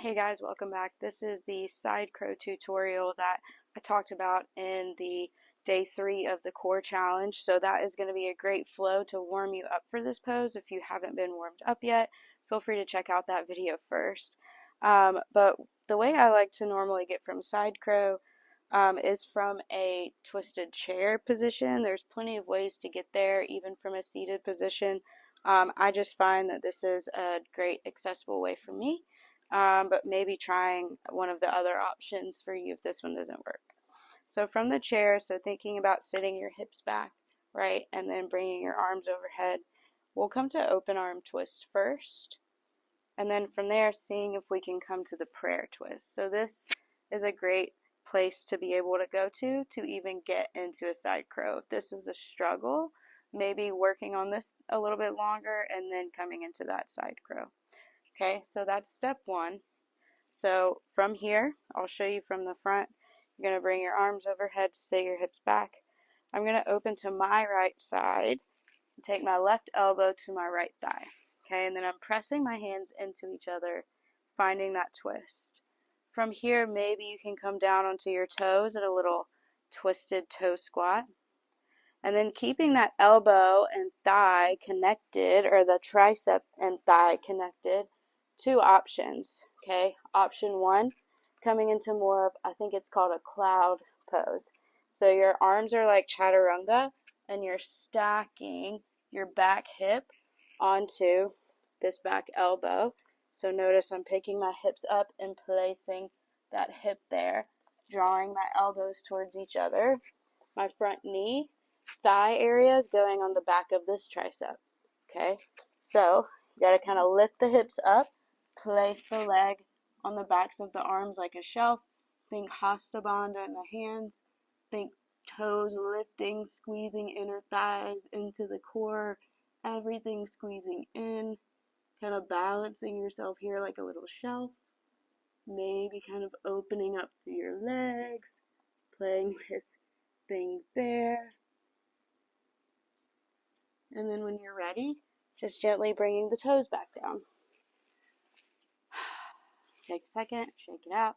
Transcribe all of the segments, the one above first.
Hey guys, welcome back. This is the side crow tutorial that I talked about in the day 3 of the core challenge. So that is going to be a great flow to warm you up for this pose. If you haven't been warmed up yet, feel free to check out that video first. But the way I like to normally get from side crow is from a twisted chair position. There's plenty of ways to get there, even from a seated position. I just find that this is a great accessible way for me. But maybe trying one of the other options for you if this one doesn't work. So from the chair, so thinking about sitting your hips back, right, and then bringing your arms overhead, we'll come to open arm twist first, and then from there seeing if we can come to the prayer twist. So this is a great place to be able to go to even get into a side crow. If this is a struggle, maybe working on this a little bit longer and then coming into that side crow. Okay, so that's step 1. So from here, I'll show you from the front. You're going to bring your arms overhead, sit your hips back. I'm going to open to my right side, take my left elbow to my right thigh. Okay, and then I'm pressing my hands into each other, finding that twist. From here, maybe you can come down onto your toes in a little twisted toe squat. And then keeping that elbow and thigh connected, or the tricep and thigh connected, 2 options. Okay, option 1, coming into more of, I think it's called a cloud pose. So your arms are like chaturanga and you're stacking your back hip onto this back elbow. So notice I'm picking my hips up and placing that hip there, drawing my elbows towards each other. My front knee, thigh area is going on the back of this tricep. Okay, so you got to kind of lift the hips up, place the leg on the backs of the arms like a shelf. Think Hasta Bandha in the hands. Think toes lifting, squeezing inner thighs into the core. Everything squeezing in. Kind of balancing yourself here like a little shelf. Maybe kind of opening up through your legs. Playing with things there. And then when you're ready, just gently bringing the toes back down. Take a second, shake it out.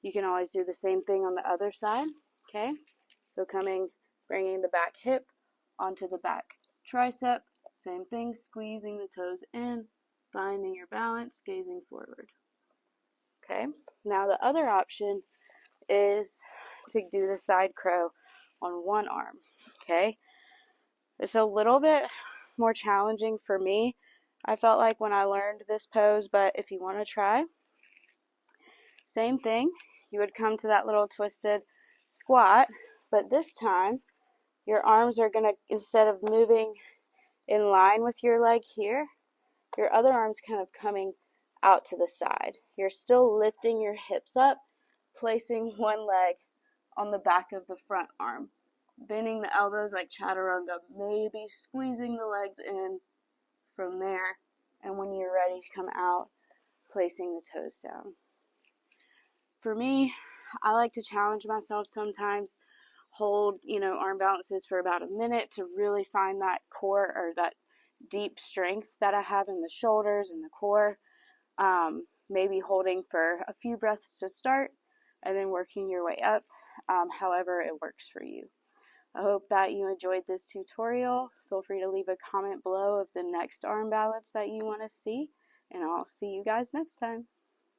You can always do the same thing on the other side, okay? So bringing the back hip onto the back tricep. Same thing, squeezing the toes in, finding your balance, gazing forward. Okay, now the other option is to do the side crow on one arm, okay? It's a little bit more challenging for me, I felt like, when I learned this pose, but if you want to try, same thing. You would come to that little twisted squat, but this time your arms are going to, instead of moving in line with your leg here, your other arm's kind of coming out to the side. You're still lifting your hips up, placing one leg on the back of the front arm, bending the elbows like chaturanga, maybe squeezing the legs in from there, and when you're ready to come out, placing the toes down. For me, I like to challenge myself sometimes, hold, arm balances for about a minute to really find that core, or that deep strength that I have in the shoulders and the core. Maybe holding for a few breaths to start and then working your way up, however it works for you. I hope that you enjoyed this tutorial. Feel free to leave a comment below of the next arm balance that you want to see, and I'll see you guys next time.